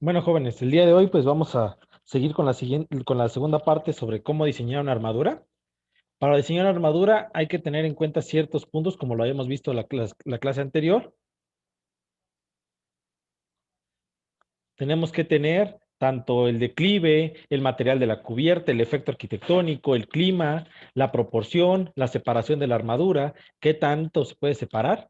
Bueno, jóvenes, el día de hoy pues vamos a seguir con con la segunda parte sobre cómo diseñar una armadura. Para diseñar una armadura hay que tener en cuenta ciertos puntos, como lo habíamos visto en la clase anterior. Tenemos que tener tanto el declive, el material de la cubierta, el efecto arquitectónico, el clima, la proporción, la separación de la armadura, qué tanto se puede separar.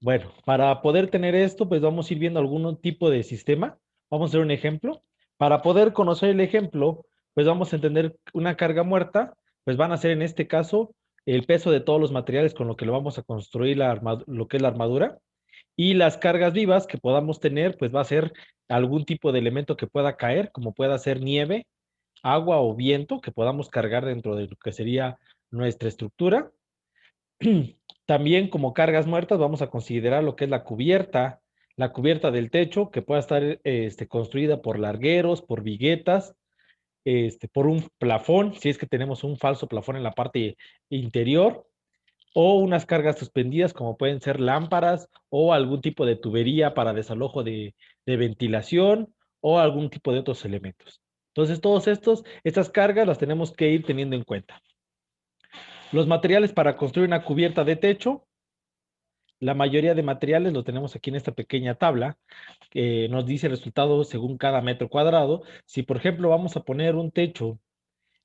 Bueno, para poder tener esto, pues vamos a ir viendo algún tipo de sistema. Vamos a hacer un ejemplo. Para poder conocer el ejemplo, pues vamos a entender una carga muerta, pues van a ser en este caso el peso de todos los materiales con lo que lo vamos a construir lo que es la armadura. Y las cargas vivas que podamos tener, pues va a ser algún tipo de elemento que pueda caer, como pueda ser nieve, agua o viento, que podamos cargar dentro de lo que sería nuestra estructura. También como cargas muertas vamos a considerar lo que es la cubierta del techo, que pueda estar construida por largueros, por viguetas, por un plafón, si es que tenemos un falso plafón en la parte interior, o unas cargas suspendidas como pueden ser lámparas o algún tipo de tubería para desalojo de ventilación o algún tipo de otros elementos. Entonces, estas cargas las tenemos que ir teniendo en cuenta. Los materiales para construir una cubierta de techo, la mayoría de materiales lo tenemos aquí en esta pequeña tabla, que nos dice el resultado según cada metro cuadrado. Si, por ejemplo, vamos a poner un techo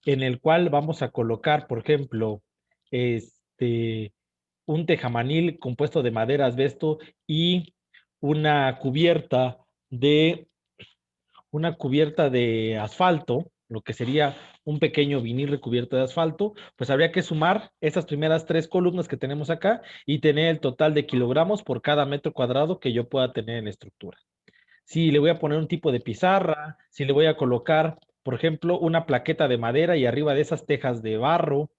en el cual vamos a colocar, por ejemplo, este, un tejamanil compuesto de madera, asbesto y una cubierta de una cubierta de asfalto, lo que sería un pequeño vinil recubierto de asfalto, pues habría que sumar esas primeras tres columnas que tenemos acá y tener el total de kilogramos por cada metro cuadrado que yo pueda tener en la estructura. Si le voy a poner un tipo de pizarra, si le voy a colocar, por ejemplo, una plaqueta de madera y arriba de esas tejas de barro,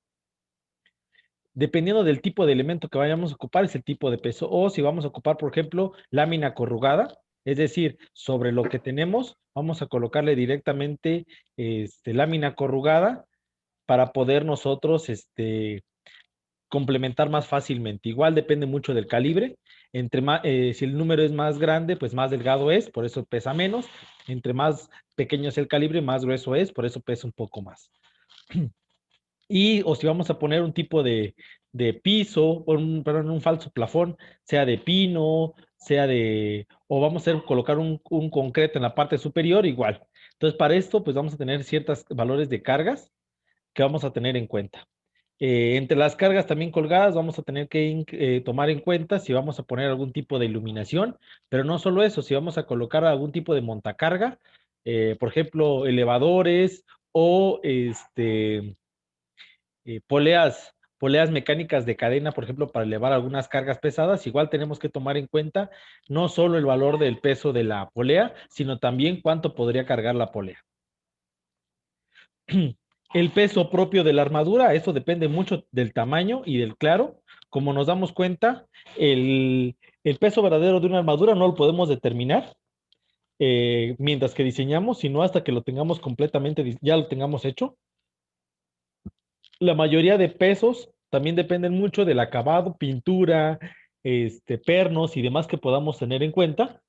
dependiendo del tipo de elemento que vayamos a ocupar, es el tipo de peso. O si vamos a ocupar, por ejemplo, lámina corrugada, es decir, sobre lo que tenemos, vamos a colocarle directamente lámina corrugada para poder nosotros complementar más fácilmente. Igual depende mucho del calibre. Si el número es más grande, pues más delgado es, por eso pesa menos. Entre más pequeño es el calibre, más grueso es, por eso pesa un poco más. O si vamos a poner un tipo de piso, perdón, un falso plafón, sea de pino, o vamos a colocar un concreto en la parte superior, igual. Entonces, para esto, pues vamos a tener ciertos valores de cargas que vamos a tener en cuenta. Entre las cargas también colgadas, vamos a tener que tomar en cuenta si vamos a poner algún tipo de iluminación, pero no solo eso, si vamos a colocar algún tipo de montacarga, por ejemplo, elevadores o poleas mecánicas de cadena, por ejemplo, para elevar algunas cargas pesadas, igual tenemos que tomar en cuenta no solo el valor del peso de la polea, sino también cuánto podría cargar la polea. El peso propio de la armadura, eso depende mucho del tamaño y del claro. Como nos damos cuenta, el peso verdadero de una armadura no lo podemos determinar mientras que diseñamos, sino hasta que lo tengamos completamente, ya lo tengamos hecho. La mayoría de pesos también dependen mucho del acabado, pintura, pernos y demás que podamos tener en cuenta.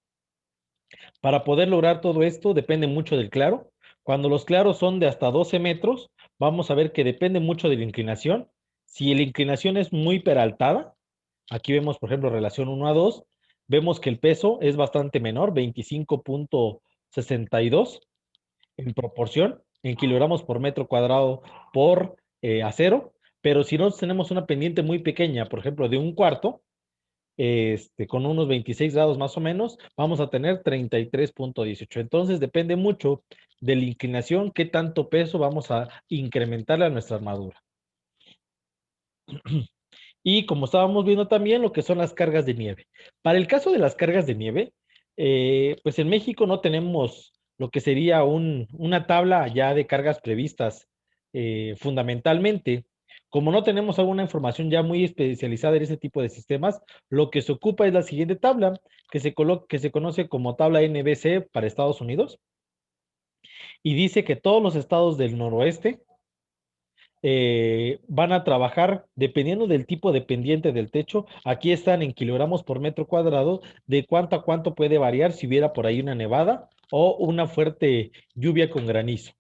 Para poder lograr todo esto depende mucho del claro. Cuando los claros son de hasta 12 metros, vamos a ver que depende mucho de la inclinación. Si la inclinación es muy peraltada, aquí vemos, por ejemplo, relación 1 a 2, vemos que el peso es bastante menor, 25,62 en proporción, en kilogramos por metro cuadrado por acero, pero si no tenemos una pendiente muy pequeña, por ejemplo, de un cuarto, con unos 26 grados más o menos, vamos a tener 33,18. Entonces depende mucho de la inclinación, qué tanto peso vamos a incrementarle a nuestra armadura. Y como estábamos viendo también lo que son las cargas de nieve. Para el caso de las cargas de nieve, pues en México no tenemos lo que sería una tabla ya de cargas previstas fundamentalmente. Como no tenemos alguna información ya muy especializada en ese tipo de sistemas, lo que se ocupa es la siguiente tabla, que se conoce como tabla NBC para Estados Unidos, y dice que todos los estados del noroeste van a trabajar dependiendo del tipo de pendiente del techo. Aquí están en kilogramos por metro cuadrado, de cuánto a cuánto puede variar si hubiera por ahí una nevada o una fuerte lluvia con granizo,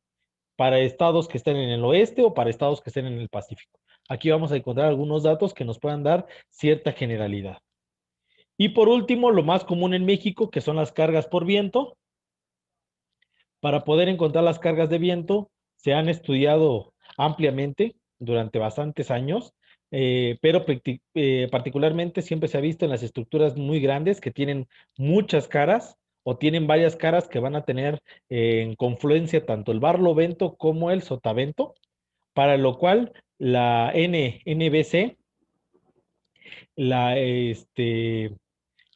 para estados que estén en el oeste o para estados que estén en el Pacífico. Aquí vamos a encontrar algunos datos que nos puedan dar cierta generalidad. Y por último, lo más común en México, que son las cargas por viento. Para poder encontrar las cargas de viento, se han estudiado ampliamente durante bastantes años, pero particularmente siempre se ha visto en las estructuras muy grandes que tienen muchas caras o tienen varias caras que van a tener en confluencia tanto el barlovento como el sotavento, para lo cual la NBC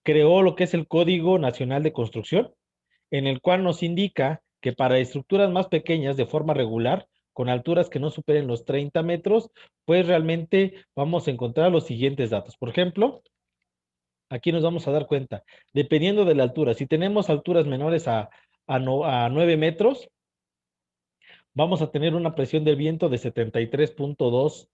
creó lo que es el Código Nacional de Construcción, en el cual nos indica que para estructuras más pequeñas de forma regular, con alturas que no superen los 30 metros, pues realmente vamos a encontrar los siguientes datos. Por ejemplo, aquí nos vamos a dar cuenta, dependiendo de la altura, si tenemos alturas menores a 9 metros, vamos a tener una presión del viento de 73.2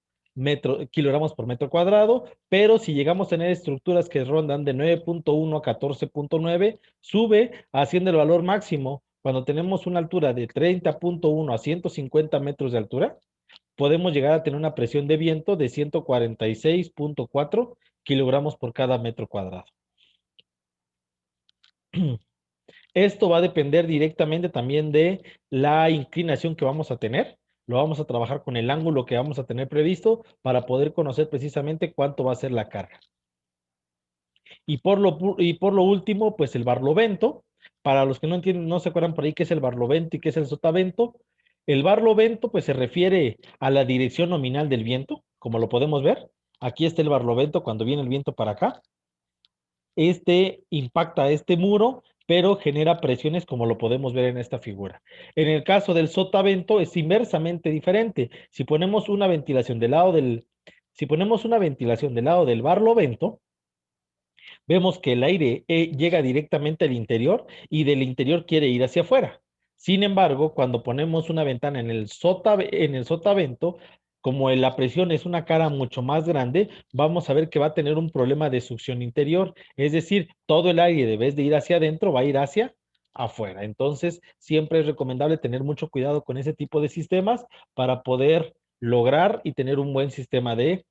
kilogramos por metro cuadrado, pero si llegamos a tener estructuras que rondan de 9.1 a 14.9, sube haciendo el valor máximo. Cuando tenemos una altura de 30.1 a 150 metros de altura, podemos llegar a tener una presión de viento de 146.4 kilogramos por cada metro cuadrado. Esto va a depender directamente también de la inclinación que vamos a tener. Lo vamos a trabajar con el ángulo que vamos a tener previsto para poder conocer precisamente cuánto va a ser la carga. Y por lo último, pues el barlovento. Para los que no entienden, no se acuerdan por ahí qué es el barlovento y qué es el sotavento. El barlovento, pues se refiere a la dirección nominal del viento, como lo podemos ver. Aquí está el barlovento cuando viene el viento para acá. Este impacta este muro, pero genera presiones como lo podemos ver en esta figura. En el caso del sotavento es inversamente diferente. Si ponemos una ventilación del lado del barlovento, vemos que el aire llega directamente al interior y del interior quiere ir hacia afuera. Sin embargo, cuando ponemos una ventana en el sotavento, como la presión es una cara mucho más grande, vamos a ver que va a tener un problema de succión interior. Es decir, todo el aire, en vez de ir hacia adentro, va a ir hacia afuera. Entonces, siempre es recomendable tener mucho cuidado con ese tipo de sistemas para poder lograr y tener un buen sistema de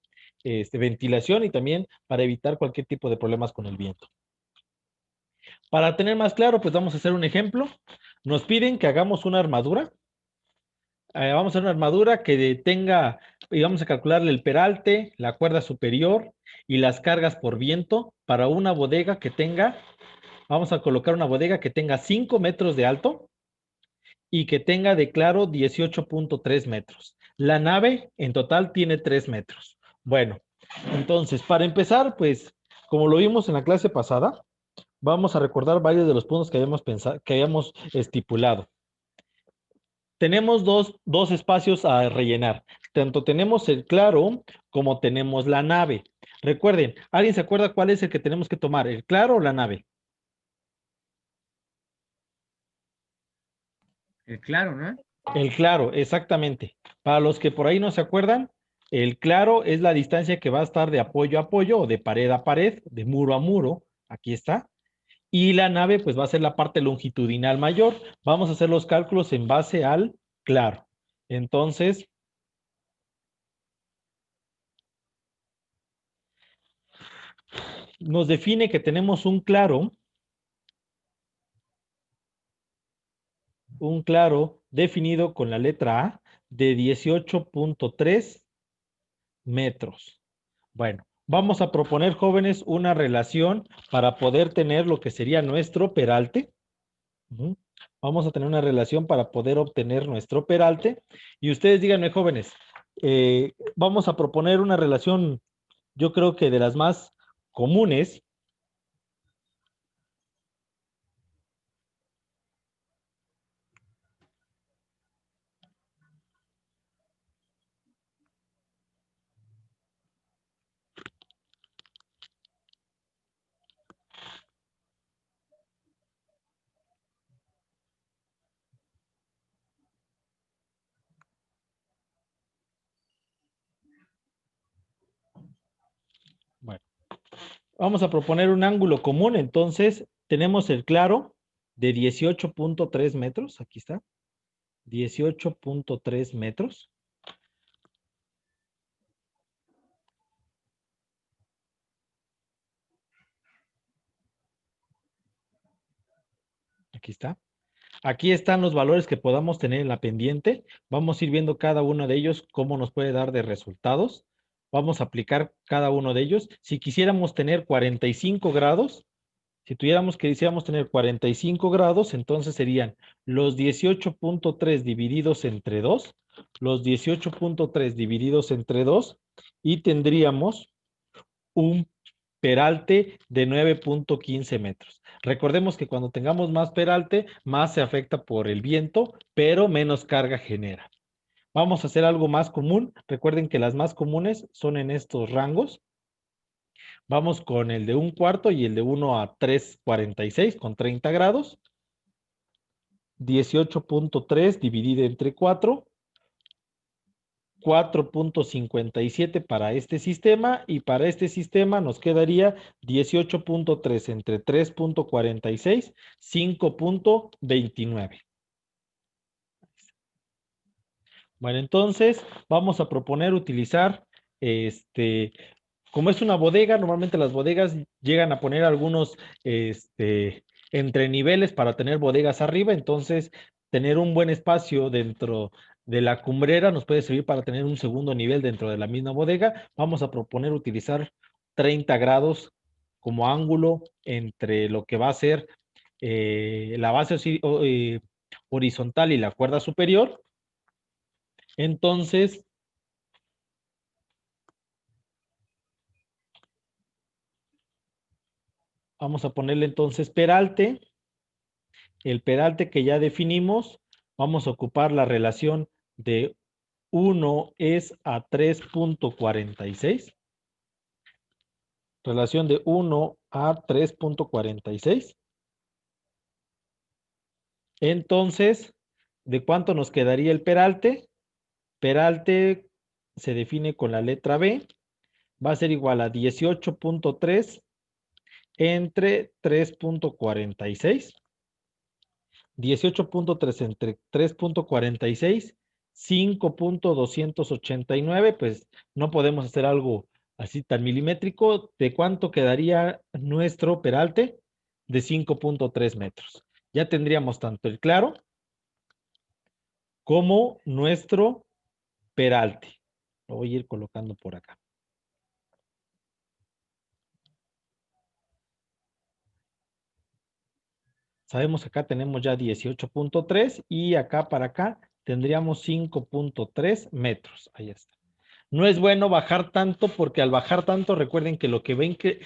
ventilación y también para evitar cualquier tipo de problemas con el viento. Para tener más claro, pues vamos a hacer un ejemplo. Nos piden que hagamos una armadura. Vamos a hacer una armadura que tenga, y vamos a calcularle el peralte, la cuerda superior y las cargas por viento para una bodega que tenga, vamos a colocar una bodega que tenga 5 metros de alto y que tenga de claro 18.3 metros. La nave en total tiene 3 metros. Bueno, entonces, para empezar, pues, como lo vimos en la clase pasada, vamos a recordar varios de los puntos que habíamos pensado, que habíamos estipulado. Tenemos dos espacios a rellenar. Tanto tenemos el claro como tenemos la nave. Recuerden, ¿alguien se acuerda cuál es el que tenemos que tomar? ¿El claro o la nave? El claro, ¿no? El claro, exactamente. Para los que por ahí no se acuerdan, el claro es la distancia que va a estar de apoyo a apoyo o de pared a pared, de muro a muro. Aquí está. Y la nave pues va a ser la parte longitudinal mayor. Vamos a hacer los cálculos en base al claro. Entonces, nos define que tenemos un claro definido con la letra A de 18.3 metros. Bueno, vamos a proponer, jóvenes, una relación para poder tener lo que sería nuestro peralte. Ujú. Vamos a tener una relación para poder obtener nuestro peralte. Y ustedes díganme, jóvenes, vamos a proponer una relación, yo creo que de las más comunes. Bueno, vamos a proponer un ángulo común. Entonces, tenemos el claro. de 18.3 metros. Aquí está. 18.3 metros. Aquí está. Aquí están los valores que podamos tener en la pendiente. Vamos a ir viendo cada uno de ellos, cómo nos puede dar de resultados. Vamos a aplicar cada uno de ellos. Si quisiéramos tener 45 grados, si tuviéramos que quisiéramos tener 45 grados, entonces serían los 18.3 divididos entre 2, los 18.3 divididos entre 2, y tendríamos un peralte de 9.15 metros. Recordemos que cuando tengamos más peralte, más se afecta por el viento, pero menos carga genera. Vamos a hacer algo más común. Recuerden que las más comunes son en estos rangos. Vamos con el de 1/4 y el de 1 a 3.46 con 30 grados. 18.3 dividido entre 4. 4.57 para este sistema, y para este sistema nos quedaría 18.3 entre 3.46, 5.29. Bueno, entonces vamos a proponer utilizar como es una bodega. Normalmente las bodegas llegan a poner algunos entreniveles para tener bodegas arriba. Entonces, tener un buen espacio dentro de la cumbrera nos puede servir para tener un segundo nivel dentro de la misma bodega. Vamos a proponer utilizar 30 grados como ángulo entre lo que va a ser la base horizontal y la cuerda superior. Entonces, vamos a ponerle entonces peralte. El peralte que ya definimos, vamos a ocupar la relación de 1 es a 3.46. Relación de 1 a 3.46. Entonces, ¿de cuánto nos quedaría el peralte? Peralte se define con la letra B. Va a ser igual a 18.3 entre 3.46. 18.3 entre 3.46, 5.289, pues no podemos hacer algo así tan milimétrico. ¿De cuánto quedaría nuestro peralte? De 5.3 metros. Ya tendríamos tanto el claro como nuestro peralte. Lo voy a ir colocando por acá. Sabemos que acá tenemos ya 18.3 y acá para acá tendríamos 5.3 metros. Ahí está. No es bueno bajar tanto, porque al bajar tanto, recuerden que lo que ven que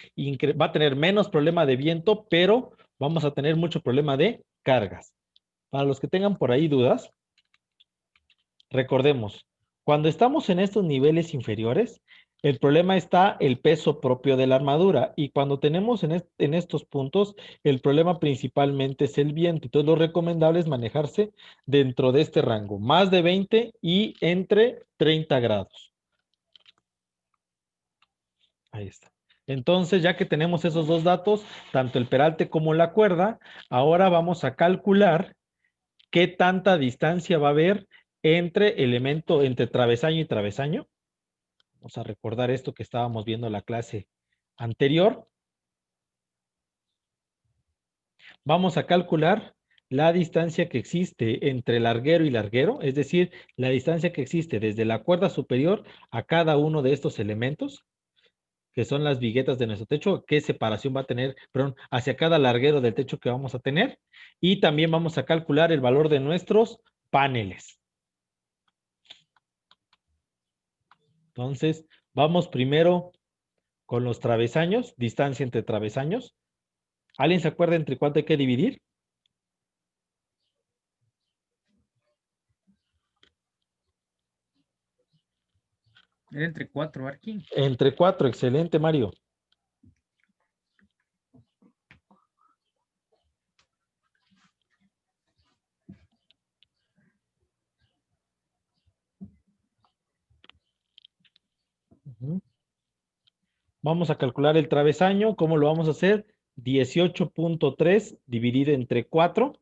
va a tener menos problema de viento, pero vamos a tener mucho problema de cargas. Para los que tengan por ahí dudas, recordemos, cuando estamos en estos niveles inferiores, el problema está el peso propio de la armadura, y cuando tenemos en estos puntos, el problema principalmente es el viento. Entonces, lo recomendable es manejarse dentro de este rango, más de 20 y entre 30 grados. Ahí está. Entonces, ya que tenemos esos dos datos, tanto el peralte como la cuerda, ahora vamos a calcular qué tanta distancia va a haber entre travesaño y travesaño. Vamos a recordar esto que estábamos viendo en la clase anterior. Vamos a calcular la distancia que existe entre larguero y larguero, es decir, la distancia que existe desde la cuerda superior a cada uno de estos elementos, que son las viguetas de nuestro techo, qué separación va a tener, perdón, hacia cada larguero del techo que vamos a tener. Y también vamos a calcular el valor de nuestros paneles. Entonces, vamos primero con los travesaños, distancia entre travesaños. ¿Alguien se acuerda entre cuánto hay que dividir? Era entre 4, Arqui. Entre 4, excelente, Mario. Vamos a calcular el travesaño. ¿Cómo lo vamos a hacer? 18.3 dividido entre 4.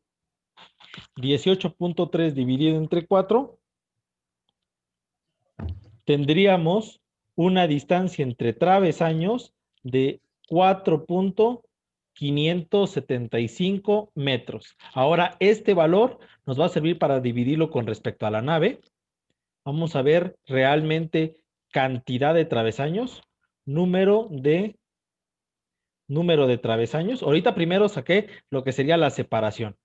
18.3 dividido entre 4. Tendríamos una distancia entre travesaños de 4.575 metros. Ahora, este valor nos va a servir para dividirlo con respecto a la nave. Vamos a ver realmente cantidad de travesaños, número de travesaños. Ahorita primero saqué lo que sería la separación.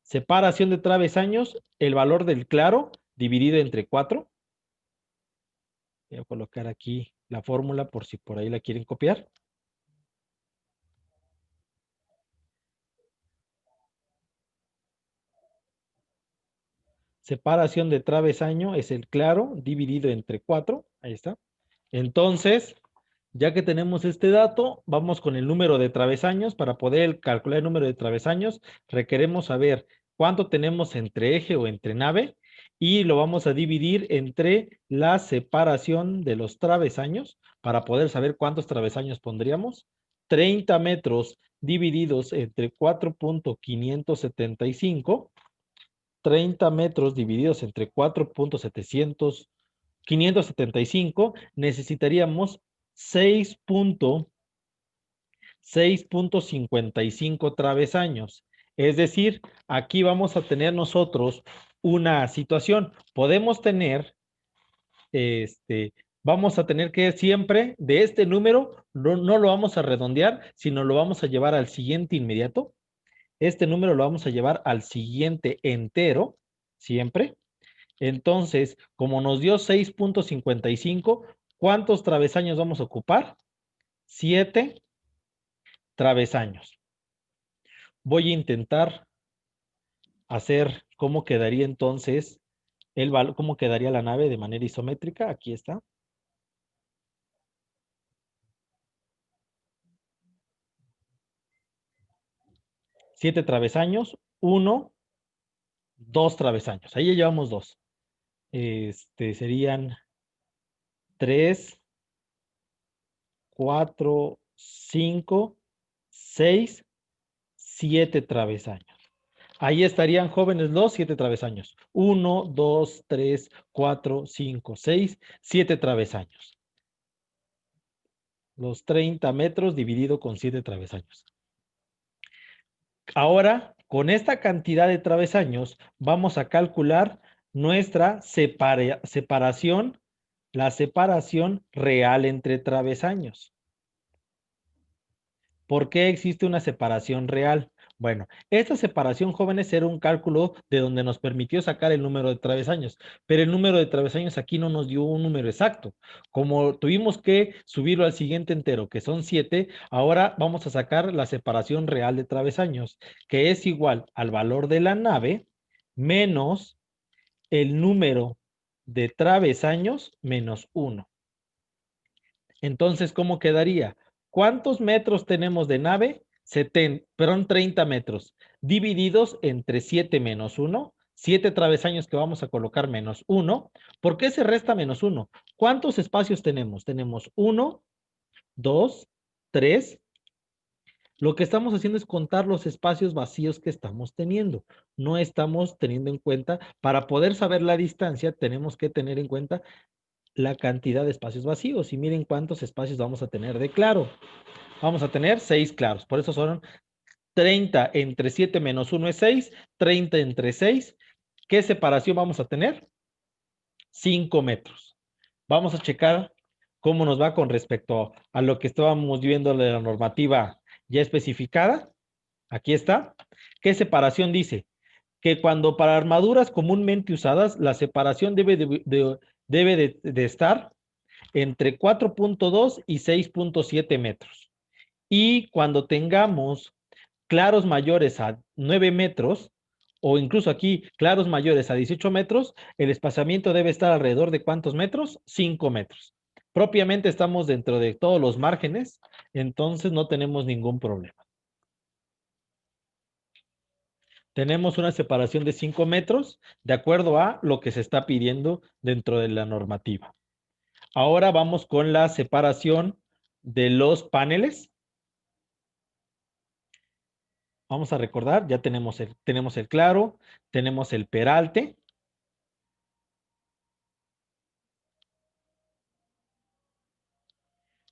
Separación de travesaños, el valor del claro dividido entre 4. Voy a colocar aquí la fórmula por si por ahí la quieren copiar. Separación de travesaño es el claro dividido entre 4. Ahí está. Entonces, ya que tenemos este dato, vamos con el número de travesaños. Para poder calcular el número de travesaños, requeremos saber cuánto tenemos entre eje o entre nave y lo vamos a dividir entre la separación de los travesaños para poder saber cuántos travesaños pondríamos. 30 metros divididos entre 4.575. 30 metros divididos entre 4.575, necesitaríamos 6.55 travesaños. Es decir, aquí vamos a tener nosotros una situación. Podemos tener, vamos a tener que siempre de este número, no lo vamos a redondear, sino lo vamos a llevar al siguiente inmediato. Este número lo vamos a llevar al siguiente entero, siempre. Entonces, como nos dio 6.55, ¿cuántos travesaños vamos a ocupar? 7 travesaños. Voy a intentar hacer cómo quedaría entonces cómo quedaría la nave de manera isométrica. Aquí está. Siete travesaños, 1, 2 travesaños. Ahí ya llevamos 2. Serían 3, 4, 5, 6, 7 travesaños. Ahí estarían, jóvenes, los 7 travesaños. 1, 2, 3, 4, 5, 6, 7 travesaños. Los 30 metros dividido con 7 travesaños. Ahora, con esta cantidad de travesaños, vamos a calcular nuestra separación, la separación real entre travesaños. ¿Por qué existe una separación real? Bueno, esta separación, jóvenes, era un cálculo de donde nos permitió sacar el número de travesaños, pero el número de travesaños aquí no nos dio un número exacto. Como tuvimos que subirlo al siguiente entero, que son 7, ahora vamos a sacar la separación real de travesaños, que es igual al valor de la nave menos el número de travesaños menos 1. Entonces, ¿cómo quedaría? ¿Cuántos metros tenemos de nave? 30 metros, divididos entre 7 menos 1, 7 travesaños que vamos a colocar menos 1. ¿Por qué se resta menos 1? ¿Cuántos espacios tenemos? Tenemos 1, 2, 3. Lo que estamos haciendo es contar los espacios vacíos que estamos teniendo. No estamos teniendo en cuenta, para poder saber la distancia, tenemos que tener en cuenta la cantidad de espacios vacíos. Y miren cuántos espacios vamos a tener de claro. Vamos a tener 6 claros. Por eso son 30 entre 7 menos 1 es 6. 30 entre 6. ¿Qué separación vamos a tener? 5 metros. Vamos a checar cómo nos va con respecto a lo que estábamos viendo de la normativa ya especificada. Aquí está. ¿Qué separación dice? Que cuando para armaduras comúnmente usadas, la separación debe de estar entre 4.2 y 6.7 metros. Y cuando tengamos claros mayores a 9 metros, o incluso aquí claros mayores a 18 metros, el espaciamiento debe estar alrededor de ¿cuántos metros? 5 metros. Propiamente estamos dentro de todos los márgenes, entonces no tenemos ningún problema. Tenemos una separación de 5 metros de acuerdo a lo que se está pidiendo dentro de la normativa. Ahora vamos con la separación de los paneles. Vamos a recordar, ya tenemos el claro, tenemos el peralte.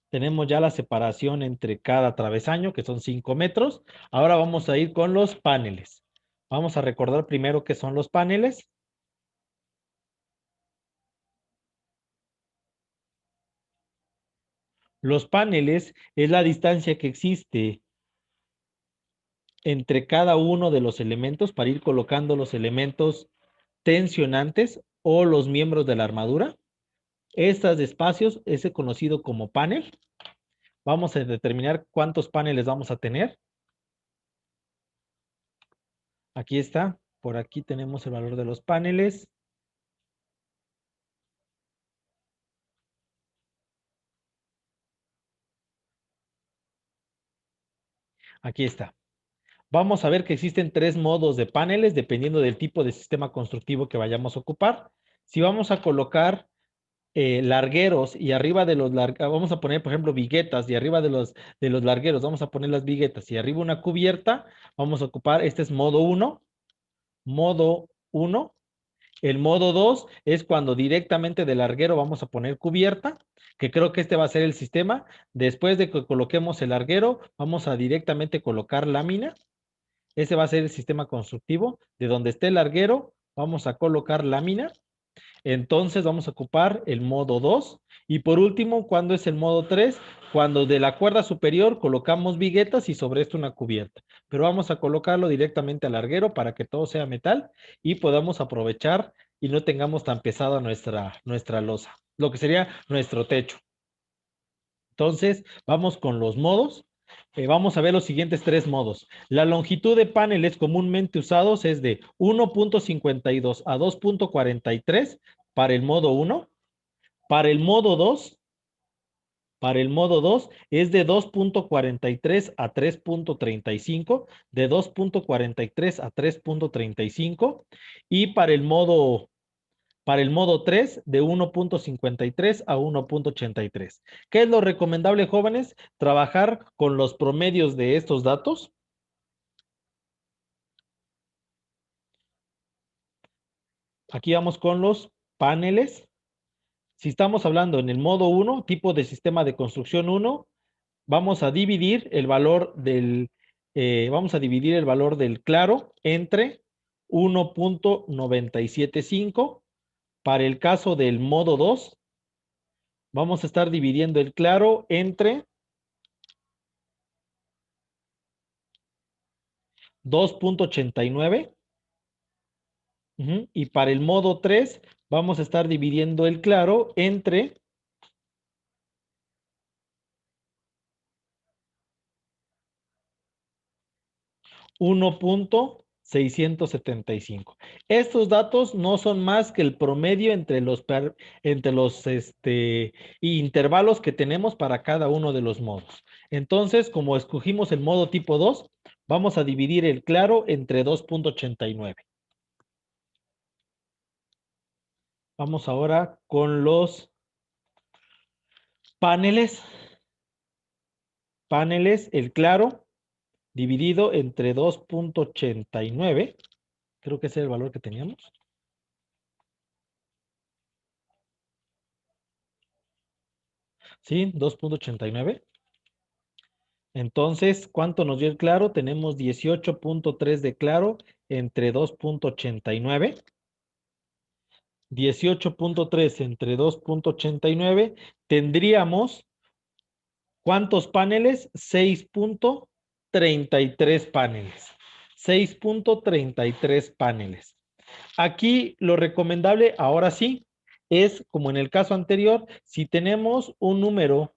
Tenemos ya la separación entre cada travesaño, que son 5 metros. Ahora vamos a ir con los paneles. Vamos a recordar primero qué son los paneles. Los paneles es la distancia que existe entre cada uno de los elementos para ir colocando los elementos tensionantes o los miembros de la armadura. Estos espacios es conocido como panel. Vamos a determinar cuántos paneles vamos a tener. Aquí está. Por aquí tenemos el valor de los paneles. Aquí está. Vamos a ver que existen 3 modos de paneles dependiendo del tipo de sistema constructivo que vayamos a ocupar. Si vamos a colocar largueros y arriba de los largueros, vamos a poner, por ejemplo, viguetas y arriba de los largueros vamos a poner las viguetas y arriba una cubierta, vamos a ocupar, este es modo 1. Modo 1. El modo 2 es cuando directamente del larguero vamos a poner cubierta, que creo que este va a ser el sistema. Después de que coloquemos el larguero, vamos a directamente colocar lámina. Ese va a ser el sistema constructivo. De donde esté el larguero, vamos a colocar lámina. Entonces vamos a ocupar el modo 2. Y por último, ¿cuándo es el modo 3? Cuando de la cuerda superior colocamos viguetas y sobre esto una cubierta. Pero vamos a colocarlo directamente al larguero para que todo sea metal y podamos aprovechar y no tengamos tan pesada nuestra losa, lo que sería nuestro techo. Entonces, vamos con los modos. Vamos a ver los siguientes 3 modos. La longitud de paneles comúnmente usados es de 1.52 a 2.43 para el modo 1. Para el modo 2, es de 2.43 a 3.35, de 2.43 a 3.35 y para el modo 3 de 1.53 a 1.83. ¿Qué es lo recomendable, jóvenes? Trabajar con los promedios de estos datos. Aquí vamos con los paneles. Si estamos hablando en el modo 1, tipo de sistema de construcción 1, vamos a dividir el valor del claro entre 1.975. Para el caso del modo 2, vamos a estar dividiendo el claro entre 2.89. Y para el modo 3, vamos a estar dividiendo el claro entre 1.675. Estos datos no son más que el promedio entre los intervalos que tenemos para cada uno de los modos. Entonces, como escogimos el modo tipo 2, vamos a dividir el claro entre 2.89. Vamos ahora con los paneles. Paneles, el claro dividido entre 2.89. Creo que ese es el valor que teníamos. ¿Sí? 2.89. Entonces, ¿cuánto nos dio el claro? Tenemos 18.3 de claro entre 2.89. 18.3 entre 2.89. Tendríamos, ¿cuántos paneles? 6.33 paneles. 6.33 paneles. Aquí lo recomendable, ahora sí, es como en el caso anterior, si tenemos un número,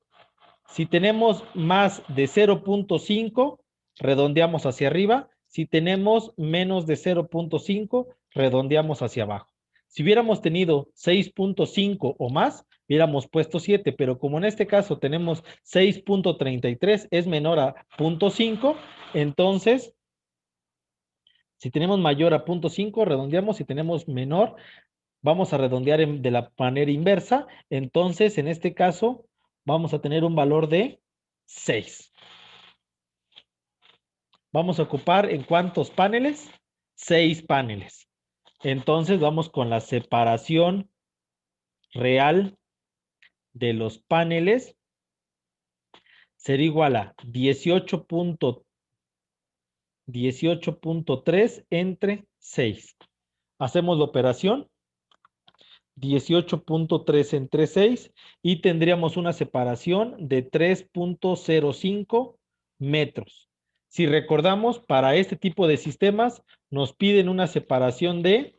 si tenemos más de 0.5, redondeamos hacia arriba. Si tenemos menos de 0.5, redondeamos hacia abajo. Si hubiéramos tenido 6.5 o más, hubiéramos puesto 7, pero como en este caso tenemos 6.33, es menor a 0.5, entonces si tenemos mayor a 0.5, redondeamos. Si tenemos menor, vamos a redondear de la manera inversa. Entonces, en este caso, vamos a tener un valor de 6. Vamos a ocupar ¿en cuántos paneles? 6 paneles. Entonces vamos con la separación real de los paneles. Será igual a 18.3 entre 6. Hacemos la operación. 18.3 entre 6 y tendríamos una separación de 3.05 metros. Si recordamos, para este tipo de sistemas nos piden una separación de,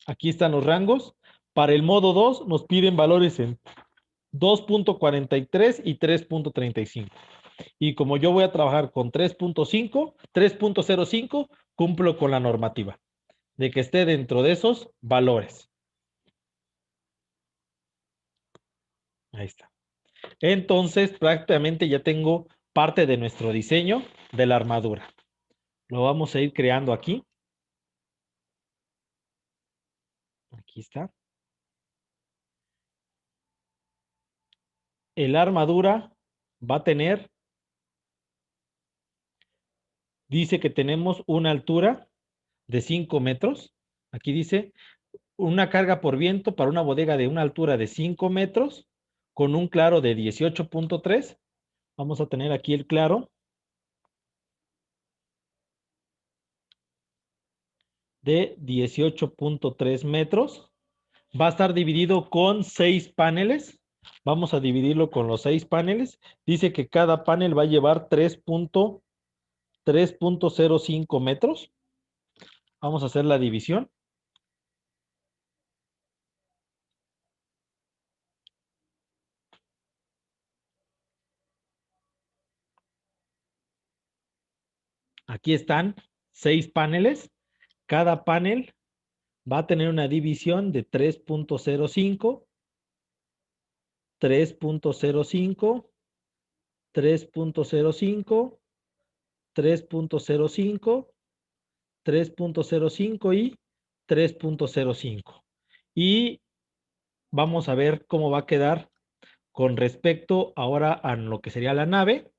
aquí están los rangos, para el modo 2 nos piden valores en 2.43 y 3.35. Y como yo voy a trabajar con 3.05, cumplo con la normativa de que esté dentro de esos valores. Ahí está. Entonces, prácticamente ya tengo parte de nuestro diseño de la armadura. Lo vamos a ir creando aquí. Aquí está. La armadura va a tener, dice que tenemos una altura de 5 metros. Aquí dice, una carga por viento para una bodega de una altura de 5 metros con un claro de 18.3. Vamos a tener aquí el claro de 18.3 metros. Va a estar dividido con 6 paneles. Vamos a dividirlo con los 6 paneles. Dice que cada panel va a llevar 3.05 metros. Vamos a hacer la división. Aquí están 6 paneles. Cada panel va a tener una división de 3.05, 3.05, 3.05, 3.05, 3.05 y 3.05. Y vamos a ver cómo va a quedar con respecto ahora a lo que sería la nave.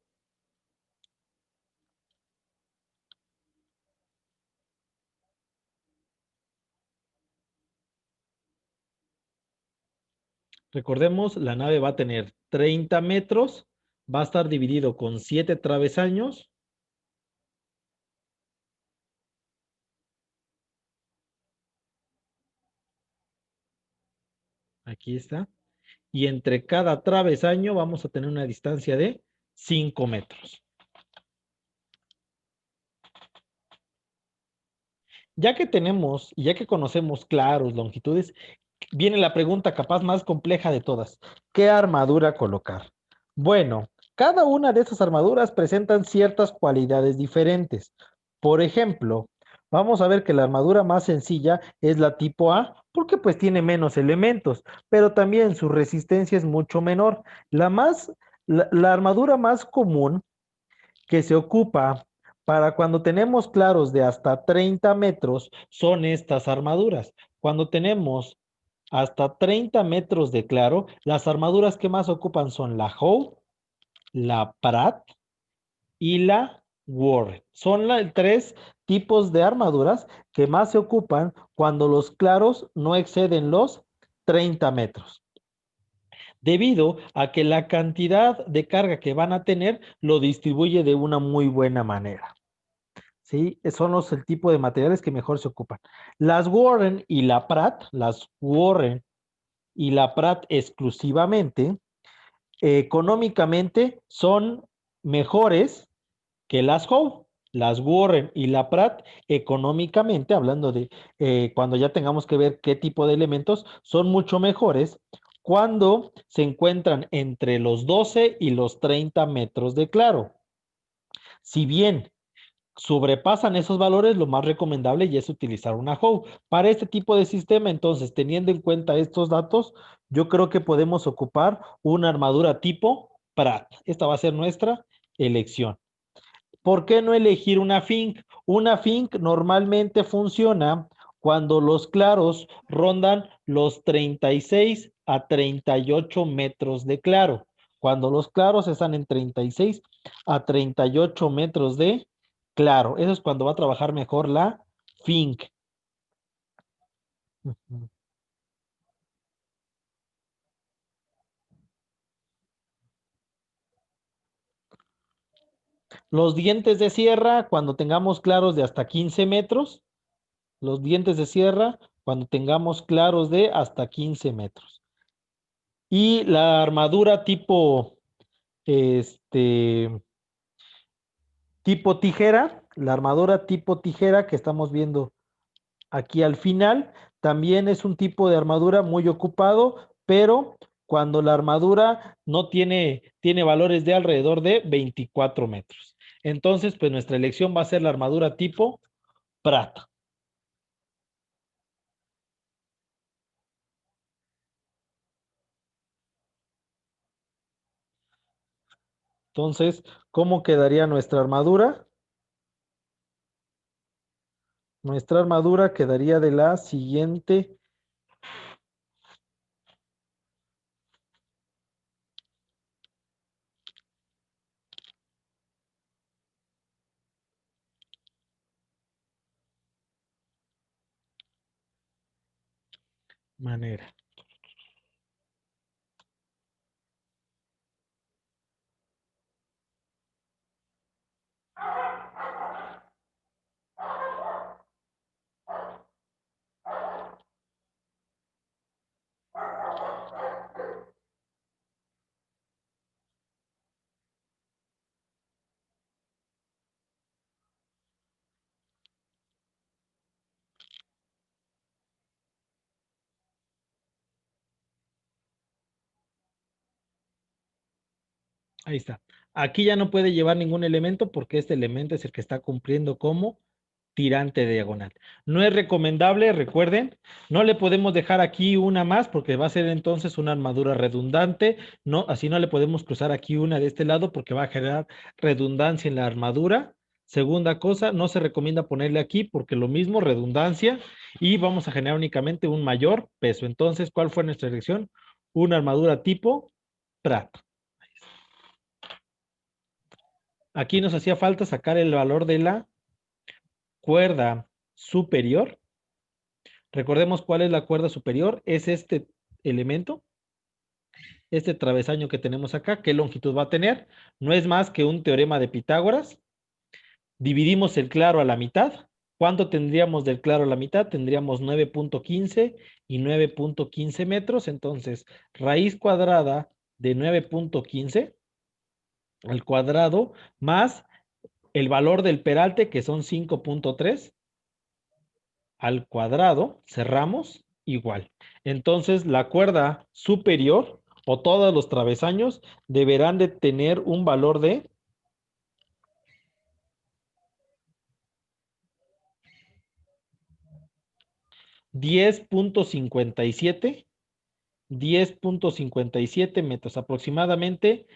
Recordemos, la nave va a tener 30 metros, va a estar dividido con 7 travesaños. Aquí está. Y entre cada travesaño vamos a tener una distancia de 5 metros. Ya que tenemos, y ya que conocemos claros, longitudes, viene la pregunta capaz más compleja de todas. ¿Qué armadura colocar? Bueno, cada una de estas armaduras presentan ciertas cualidades diferentes. Por ejemplo, vamos a ver que la armadura más sencilla es la tipo A, porque pues tiene menos elementos, pero también su resistencia es mucho menor. La armadura más común que se ocupa para cuando tenemos claros de hasta 30 metros son estas armaduras. Cuando tenemos hasta 30 metros de claro, las armaduras que más ocupan son la Howe, la Pratt y la Warren. Son tres tipos de armaduras que más se ocupan cuando los claros no exceden los 30 metros, debido a que la cantidad de carga que van a tener lo distribuye de una muy buena manera. ¿Sí? Son el tipo de materiales que mejor se ocupan. Las Warren y la Pratt exclusivamente, económicamente son mejores que las Howe. Las Warren y la Pratt económicamente, hablando de cuando ya tengamos que ver qué tipo de elementos, son mucho mejores cuando se encuentran entre los 12 y los 30 metros de claro. Si bien sobrepasan esos valores, lo más recomendable ya es utilizar una Howe. Para este tipo de sistema, entonces, teniendo en cuenta estos datos, yo creo que podemos ocupar una armadura tipo Pratt. Esta va a ser nuestra elección. ¿Por qué no elegir una Fink? Una Fink normalmente funciona cuando los claros rondan los 36 a 38 metros de claro. Cuando los claros están en 36 a 38 metros de claro. Eso es cuando va a trabajar mejor la FINC. Ujú. Los dientes de sierra, cuando tengamos claros de hasta 15 metros. Los dientes de sierra, cuando tengamos claros de hasta 15 metros. Y la armadura este, tipo tijera, la armadura tipo tijera que estamos viendo aquí al final, también es un tipo de armadura muy ocupado, pero cuando la armadura no tiene valores de alrededor de 24 metros. Entonces, pues nuestra elección va a ser la armadura tipo Pratt. Entonces, ¿cómo quedaría nuestra armadura? Nuestra armadura quedaría de la siguiente manera. Ahí está. Aquí ya no puede llevar ningún elemento porque este elemento es el que está cumpliendo como tirante diagonal. No es recomendable, recuerden, no le podemos dejar aquí una más porque va a ser entonces una armadura redundante. No, así no le podemos cruzar aquí una de este lado porque va a generar redundancia en la armadura. Segunda cosa, no se recomienda ponerle aquí porque lo mismo, redundancia, y vamos a generar únicamente un mayor peso. Entonces, ¿cuál fue nuestra elección? Una armadura tipo Pratt. Aquí nos hacía falta sacar el valor de la cuerda superior. Recordemos cuál es la cuerda superior. Es este elemento, este travesaño que tenemos acá. ¿Qué longitud va a tener? No es más que un teorema de Pitágoras. Dividimos el claro a la mitad. ¿Cuánto tendríamos del claro a la mitad? Tendríamos 9.15 y 9.15 metros. Entonces, raíz cuadrada de 9.15 al cuadrado más el valor del peralte, que son 5.3 al cuadrado, cerramos igual. Entonces, la cuerda superior o todos los travesaños deberán de tener un valor de 10.57 10.57 metros, aproximadamente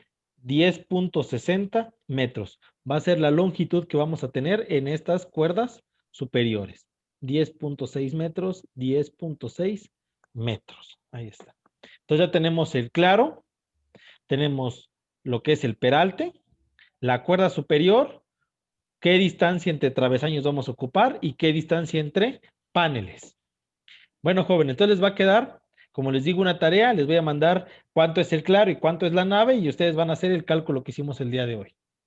10.60 metros. Va a ser la longitud que vamos a tener en estas cuerdas superiores. 10.6 metros, 10.6 metros. Ahí está. Entonces ya tenemos el claro, tenemos lo que es el peralte, la cuerda superior, qué distancia entre travesaños vamos a ocupar y qué distancia entre paneles. Bueno, jóvenes, entonces les va a quedar, como les digo, una tarea. Les voy a mandar cuánto es el claro y cuánto es la nave y ustedes van a hacer el cálculo que hicimos el día de hoy.